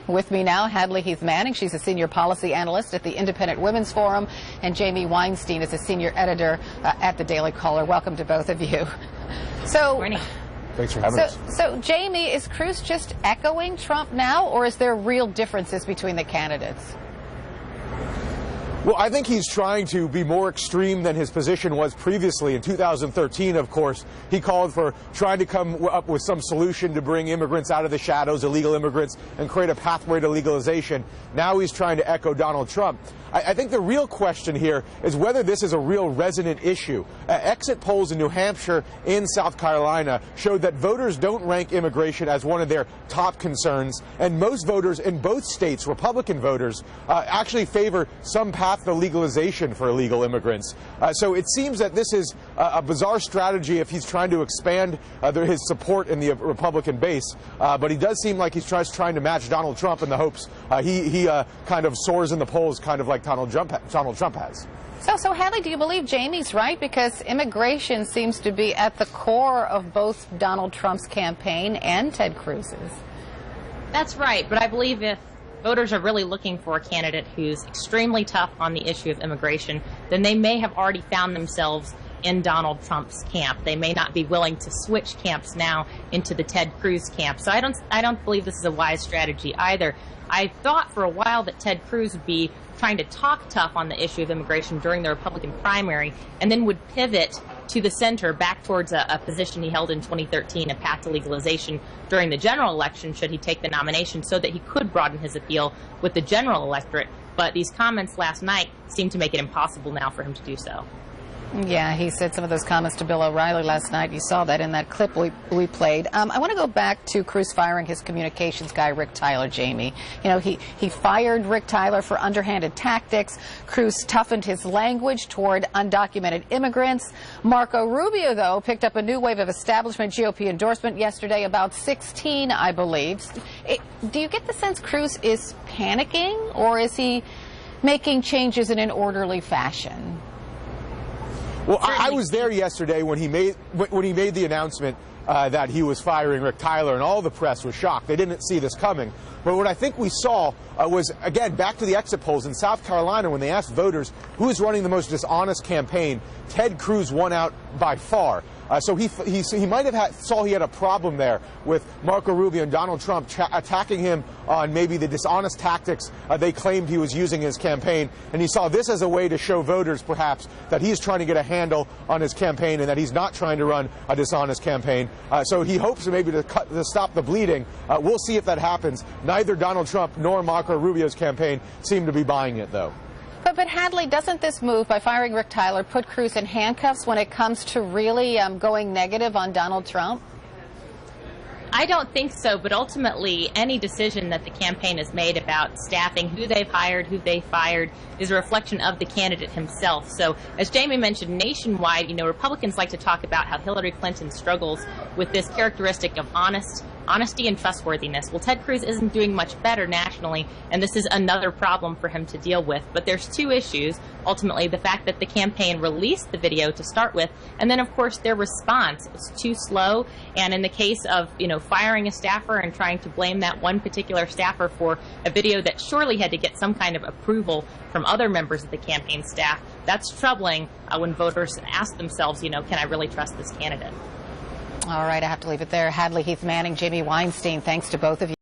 With me now, Hadley Heath Manning. She's a senior policy analyst at the Independent Women's Forum, and Jamie Weinstein is a senior editor at the Daily Caller. Welcome to both of you. So, morning. Thanks for having us. So, Jamie, is Cruz just echoing Trump now, or is there real differences between the candidates? Well, I think he's trying to be more extreme than his position was previously. In 2013, of course, he called for trying to come up with some solution to bring immigrants out of the shadows, illegal immigrants, and create a pathway to legalization. Now he's trying to echo Donald Trump. I think the real question here is whether this is a real resonant issue. Exit polls in New Hampshire and South Carolina showed that voters don't rank immigration as one of their top concerns, and most voters in both states, Republican voters, actually favor some path to legalization for illegal immigrants. So it seems that this is a bizarre strategy if he's trying to expand his support in the Republican base. But he does seem like he's trying to match Donald Trump in the hopes he kind of soars in the polls, kind of like Donald Trump has. So Hadley, do you believe Jamie's right? Because immigration seems to be at the core of both Donald Trump's campaign and Ted Cruz's. That's right, but I believe if voters are really looking for a candidate who's extremely tough on the issue of immigration, then they may have already found themselves in Donald Trump's camp. They may not be willing to switch camps now into the Ted Cruz camp. So I don't believe this is a wise strategy either. I thought for a while that Ted Cruz would be trying to talk tough on the issue of immigration during the Republican primary and then would pivot to the center back towards a position he held in 2013, a path to legalization during the general election should he take the nomination, so that he could broaden his appeal with the general electorate. But these comments last night seem to make it impossible now for him to do so. Yeah, he said some of those comments to Bill O'Reilly last night. You saw that in that clip we played. I want to go back to Cruz firing his communications guy, Rick Tyler, Jamie. You know, he fired Rick Tyler for underhanded tactics. Cruz toughened his language toward undocumented immigrants. Marco Rubio, though, picked up a new wave of establishment GOP endorsement yesterday, about 16, I believe. Do you get the sense Cruz is panicking, or is he making changes in an orderly fashion? Well, I was there yesterday when he made the announcement that he was firing Rick Tyler, and all the press was shocked. They didn't see this coming. But what I think we saw was, again, back to the exit polls in South Carolina when they asked voters who is running the most dishonest campaign. Ted Cruz won out by far. So he might have saw he had a problem there with Marco Rubio and Donald Trump attacking him on maybe the dishonest tactics they claimed he was using in his campaign. And he saw this as a way to show voters, perhaps, that he's trying to get a handle on his campaign and that he's not trying to run a dishonest campaign. So he hopes maybe to stop the bleeding. We'll see if that happens. Neither Donald Trump nor Marco Rubio's campaign seem to be buying it, though. But Hadley, doesn't this move by firing Rick Tyler put Cruz in handcuffs when it comes to really going negative on Donald Trump? I don't think so, but ultimately any decision that the campaign has made about staffing, who they've hired, who they fired, is a reflection of the candidate himself. So as Jamie mentioned, nationwide, you know, Republicans like to talk about how Hillary Clinton struggles with this characteristic of honesty and trustworthiness. Well, Ted Cruz isn't doing much better nationally, and this is another problem for him to deal with. But there's two issues. Ultimately, the fact that the campaign released the video to start with, and then, of course, their response was too slow. And in the case of, you know, firing a staffer and trying to blame that one particular staffer for a video that surely had to get some kind of approval from other members of the campaign staff, that's troubling when voters ask themselves, you know, can I really trust this candidate? All right, I have to leave it there. Hadley Heath Manning, Jamie Weinstein, thanks to both of you.